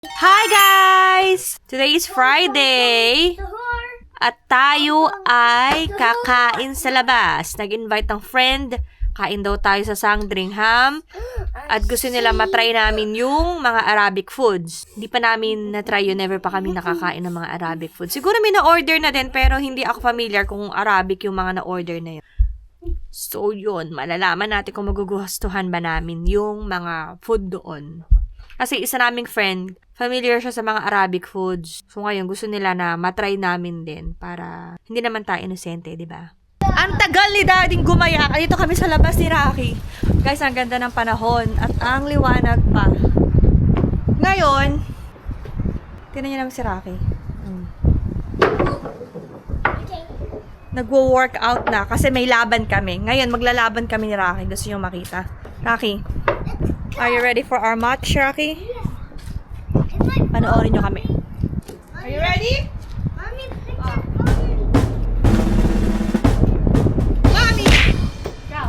Hi guys! Today is Friday at tayo ay kakain sa labas. Nag-invite ng friend, kain daw tayo sa Sandringham at gusto nila matry namin yung mga Arabic foods. Hindi pa namin na-try yun, never pa kami nakakain ng mga Arabic foods. Siguro may na-order na din pero hindi ako familiar kung Arabic yung mga na-order na yun. So yun, malalaman natin kung magugustuhan ba namin yung mga food doon. Kasi isa naming friend, familiar siya sa mga Arabic foods. So ngayon, gusto nila na matry namin din para hindi naman tayo inosente, di ba? Ang tagal ni Dading gumaya. Dito kami sa labas ni Rocky. Guys, ang ganda ng panahon at ang liwanag pa. Ngayon, tingnan niyo naman si Rocky. Nagwo-workout na kasi may laban kami. Ngayon, maglalaban kami ni Rocky. Gusto niyo makita. Rocky, are you ready for our match, Rocky? Panoorin nyo kami. Are you ready? Mommy! Go!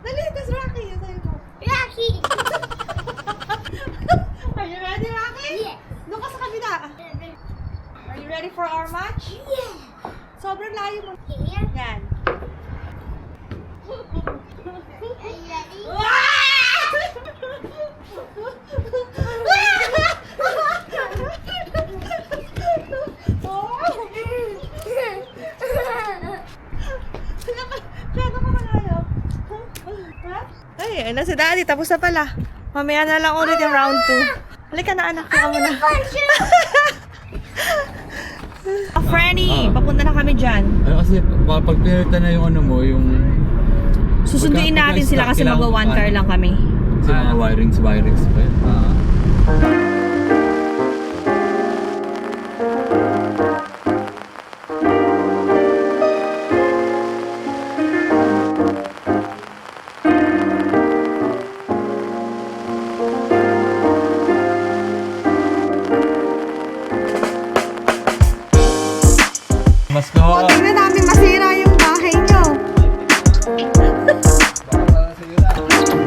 Dali, tas Rocky. Rocky! Are you ready, Rocky? Yeah. Doon ka sa kabila. Are you ready for our match? Yeah. Sobrang layo mo. Here. Yan. Are you ready? Ay, na si Daddy. Tapos na pala. Mamaya na lang ulit yung round 2. Halika na, anak. Kaya mo na. Franny, papunta na kami dyan. Ano kasi, pag pinalitan na yung ano mo, yung... Susunduin natin sila kasi kailangan- mag-one car lang kami. Kasi mga wirings pa yun. Mas ko! Tingnan namin masira yung bahay nyo.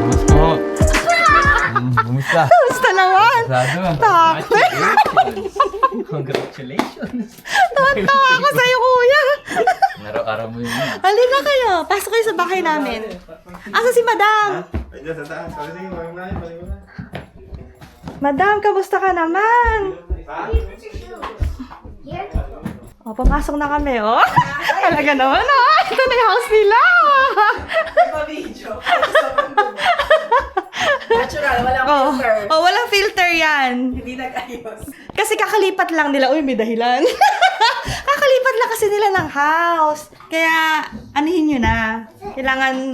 Mas ko! Kumusta? Basta naman. Sarado. Takot. Congratulations! Tawa ako sa'yo, kuya. Araw-araw mo yun. Halika kayo. Pasok kayo sa bahay namin. Asa si Madam? Ayan, sa taas. Sige, balik mo na. Madam, kamusta ka naman? Here. O, pumasok na kami, oh. Talaga naman, oh. Ito na yung house nila. Natural, walang filter. Oh, walang filter yan. Hindi nag-ayos. Kasi kakalipat lang nila. Uy, may dahilan. Kakalipat lang kasi nila ng house. Kaya, anihin nyo na. Kailangan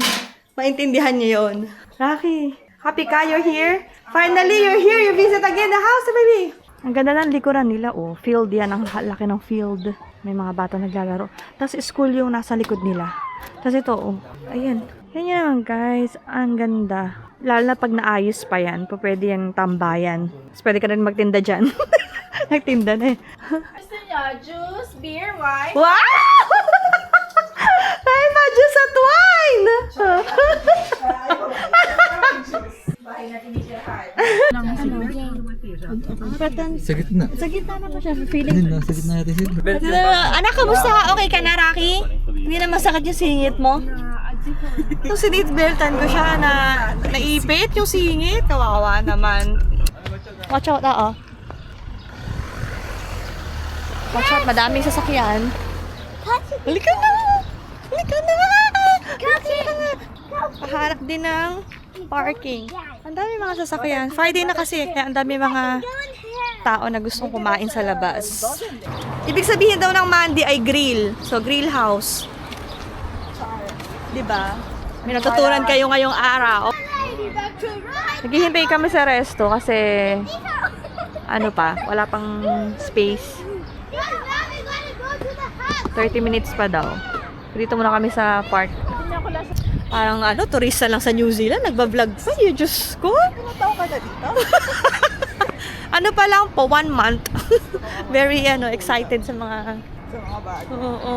maintindihan nyo yun. Rocky, happy ka? You're here? Finally, you're here. You visit again the house, baby. Ang ganda ng likuran nila, oh. Field yan. Ang laki ng field. May mga bata naglalaro. Tapos school yung nasa likod nila. Tapos ito, oh. Ayan. Yan yun naman, guys. Ang ganda. Lalo na pag naayos pa yan, pwede yan tambayan. Tapos pwede ka rin magtinda dyan. Nagtinda na eh. Gusto niya, juice, beer, wine? Wow! Ay, juice at wine! Bahay na tinitirahan. Sa gitna. Sa gitna na pa siya. Feeling. Ayun na, sa gitna natin sila. Anak, kamusta? Okay ka na, Rocky? Hindi na masakit yung singit mo? Nung sinitbeltan ko siya na naipit yung singit. Kawawa naman. Watch out, oh. Watch out, madaming sasakyan. Halika na! Halika na! Paharap din ng parking. Ang dami mga sasakyan. Friday na kasi, kaya ang dami mga tao na gustong kumain sa labas. Ibig sabihin daw ng Monday ay grill. So, grill house. Diba? May natutunan kayo ngayong araw. Naghihintay kami sa resto kasi ano pa, wala pang space. 30 minutes pa daw. Dito muna kami sa park. Parang ano, turista lang sa New Zealand, nagbablog pa. Diyos ko. Ilang taon ka na dito? Ano pa lang po, 1 month. Very excited sa mga Sa mga bago. oo,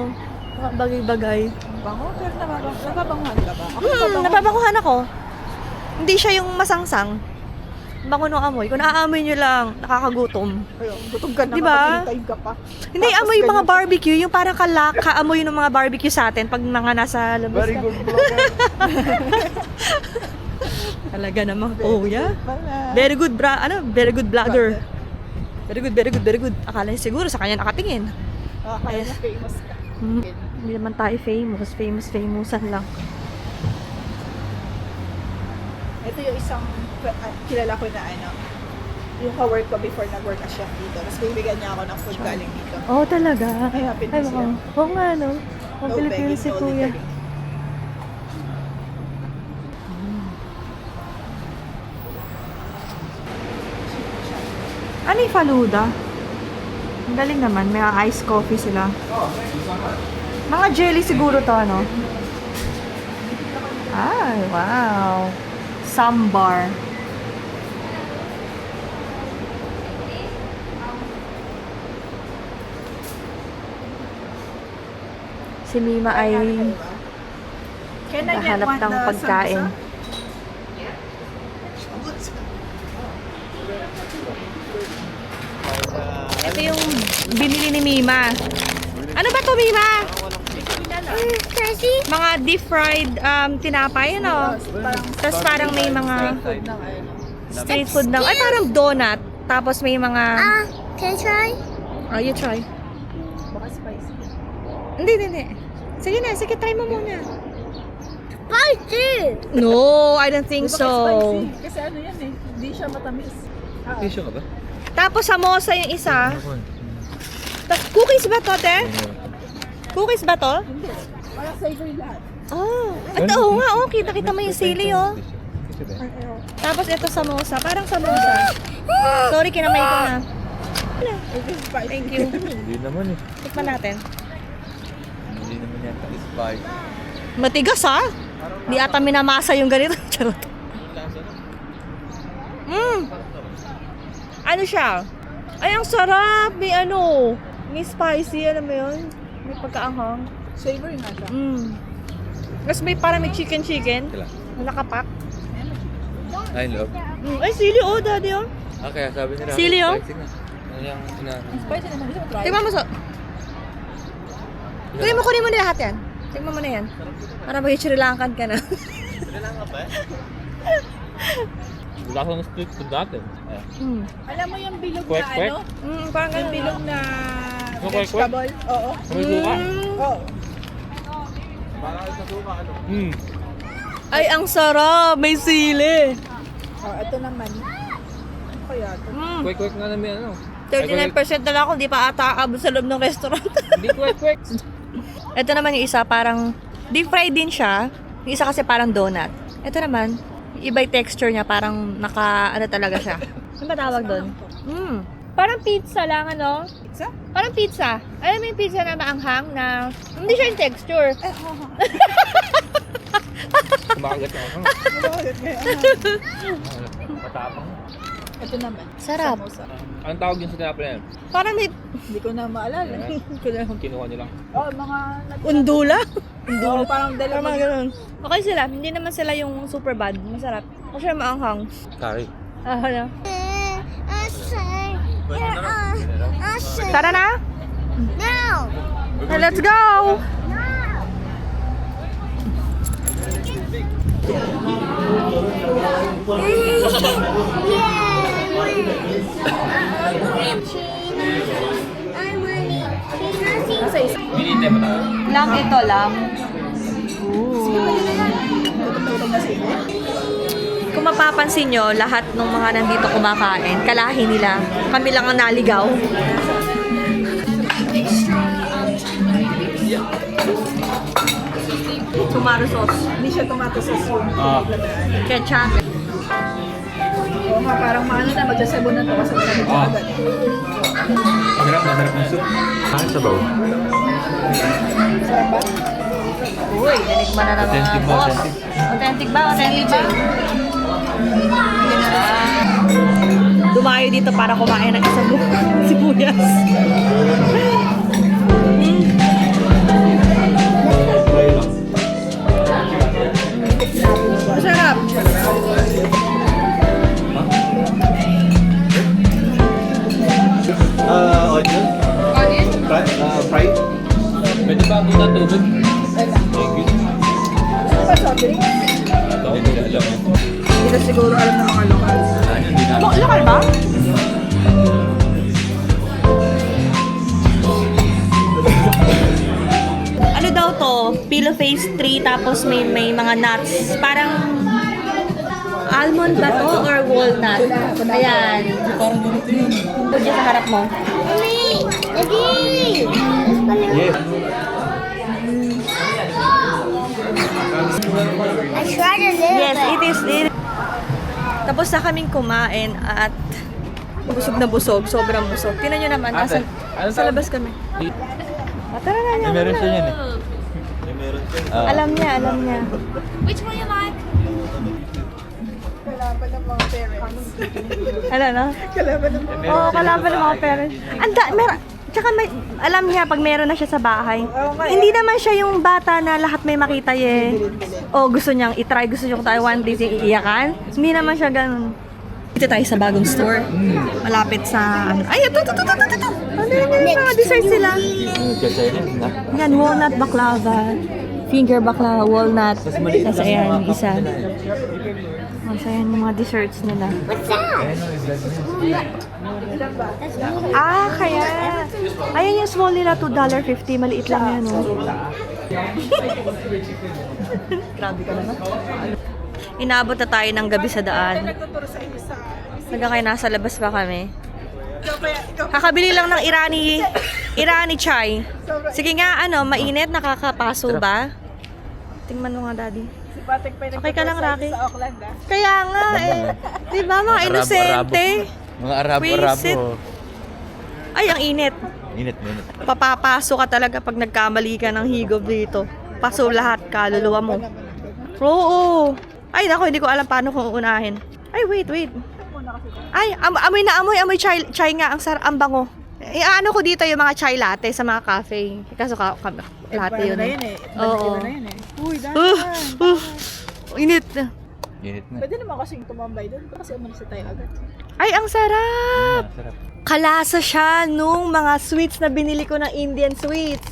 mga bagay-bagay. Bango? Pero nababanguhan ka ba? Ako Nababanguhan ako. Hindi siya yung masangsang. Bango ng amoy. Kung naaamoy nyo lang, nakakagutom. Ayun, gutom ka na. Diba? Kapag ka pa. Hindi, Tapos amoy yung mga ganyan. barbecue. Yung parang kaamoy ng mga barbecue sa atin pag mga nasa labas Very na. good vlogger. Talaga naman, kuya. Wala. Very good, very good vlogger. Very good. Akala niya siguro sa kanya nakatingin. Kaya na famous ka. Hindi naman tayo famousan lang. Ito yung isang kilala ko na yung ka-work ko before nag-work as chef dito. Tapos bibigyan niya ako ng food galing dito. Oh, talaga? Ay, happy Ay, na siya. oo nga, no? Ang No Pilipino begging, si no kuya. littering. Ano yung faluda? Ang galing naman, may iced coffee sila. Mga jelly siguro to, ano? Ay, wow. Sambar. Si Mima ay Can I get naghahanap one ng the pagkain. samosa? Ito yung binili ni Mima. Ano ba to, Mima? Cassie? Mga deep fried tinapay, ano? Tapos parang may mga street food ng, ay parang donut. Tapos may mga, Can I try? oh, you try. Baka spicy. Hindi. Sige na, try mo muna. Spicy! No, I don't think Baka so. spicy. Kasi ano yan eh. Hindi siya matamis. Tissue ka ba? Tapos samosa yung isa. Cookies ba to, te? Cookies ba to? Hindi. Parang savory lahat. Oh, ito oo nga, oh. Kita mo yung sili, oh. Tissue ba? Tapos ito samosa, parang samosa. Sorry, kinamay ko na. It is spicy. Thank you. Hindi naman eh. Tikman natin. Hindi naman yata spice. Matigas, ha? Di ata minamasa yung ganito. Charot. Ano siya? Ay, ang sarap. May ano, may spicy, alam mo yun? May pagkaanghang. Savory nga siya. Tapos may parang may chicken. Kailan? Nakapak. Ay, loob. Ay, sili, oh, daddy, oh. Ah, kaya sabi nila. Sili, oh. Spicy nga. Ano yung Spicy naman. Gusto mo try? Tingnan mo, kunin mo na lahat yan. Tingnan mo na yan. Para mag-Sri Lankan ka na. Wala akong street food dati. Alam mo yung bilog Kwek, na kwek? ano? Parang Yung ganun. bilog na Yung kwek, kwek? vegetable? Oo. May suka? Oo. Ay, ang sarap. May sili. Oh, ito naman. Ano kaya ito? Kwek-kwek nga namin ano. 39% na lang ako, di pa ata aabot sa loob ng restaurant. Hindi kwek-kwek. Ito naman yung isa, parang deep fried din siya. Yung isa kasi parang donut. Ito naman, iba yung texture niya, parang ano talaga siya. Ano ba tawag doon? Parang pizza lang, ano? Pizza? Parang pizza. Alam mo yung pizza na maanghang na hindi siya yung texture. Kumakagat na ako. Bakit kaya? Matapang. Ito naman. Sarap. Samosa. Anong tawag yun sa tinapay na yan? Parang may Hindi ko na maalala. Kinuha niyo lang. Oh, mga... undula. Oo, parang Parang dalawa. mga ganun. Okay sila. Hindi naman sila yung super bad. Masarap. Kasi maanghang. Curry. Ano? Usher. Tara na! No! Let's go! Binite mo na. Lang ito lang. Kung mapapansin nyo, lahat ng mga nandito kumakain, kalahi nila. Kami lang ang naligaw. Tomato sauce. Hindi siya tomato sauce yung Ah. Ketchup. Oo nga, parang maano na, magsasabon na to kasi wala na Ah. agad. Masarap ng soup. Ano sa baw? Sarap ba? Uy, nanikman na ng mga Authentic ba? boss. Authentic? Authentic ba? Authentic ba? Dumayo dito para kumain ng isang sibuyas. Masarap. nila siguro alam ng mga lokal. Lokal ba? Ano daw to? Pillow face 3 tapos may mga nuts. Parang almond ba to or walnut? Ayan. Put dyan sa harap mo. Mommy, Daddy. Yes. I tried a little Yes, bit. it is. Tapos na kaming kumain at busog na busog. Sobrang busog. Tingnan nyo naman. Ate, Sa labas kami. Tara na yan. Meron siya yan eh. Alam niya. Which one you like? Kalaban ng mga parents. Ano, no? Kalaban ng mga Oo, kalaban ng mga parents. Tsaka alam niya pag meron na siya sa bahay. Hindi naman siya yung bata na lahat may makita eh. O gusto niyang itry, gusto niyang tayo one day iiyakan. Hindi naman siya ganun. Dito tayo sa bagong store. Malapit sa ano. Ay, ito. Ano yun yung mga desserts sila? Kasi yun na. Yan, walnut baklava. Finger baklava, walnut. Tapos ayan, isa. Tapos ayan yung mga desserts nila. What's that? Ah, kaya. Ayan yung small nila, $2.50. Maliit lang yan, oh. Grabe ka naman. Inabot na tayo ng gabi sa daan. nagtuturo sa inyo sa... Hanggang kayo nasa labas pa kami. Ikaw, Kakabili lang ng Irani chai. Sige nga, mainit, nakakapaso ba? Tingnan mo nga, Daddy. si Patrick pa yung Okay ka lang, nagtuturo sa Rocky? inyo sa Auckland, ah. Kaya nga, eh. Di ba, mga inosente? Mga Arabo-Arabo. Wisit. Ay, ang init. Init. Papapaso ka talaga pag nagkamali ka ng higop dito. Paso lahat, kaluluwa mo. Oo. Ay, naku, hindi ko alam paano kung uunahin. Ay, wait. Ay, amoy chai nga, ang bango. Ano ko dito yung mga chai latte sa mga cafe. Kaso latte yun. Na yun eh. Oo. Na yun eh. Uy, Init. Init na. Pwede naman kasing tumambay doon kasi umalis na tayo agad. Ay, ang sarap! Sarap. Kalasa siya nung mga sweets na binili ko ng Indian sweets.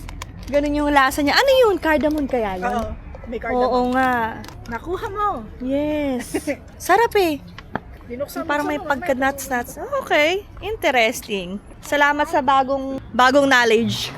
Ganun yung lasa niya. Ano yun? Cardamom kaya yun? Oo. May card na. Oo nga. Nakuha mo. Yes. Sarap eh. Binuksan mo. Parang may pagka-nuts. Okay. Interesting. Salamat sa bagong knowledge.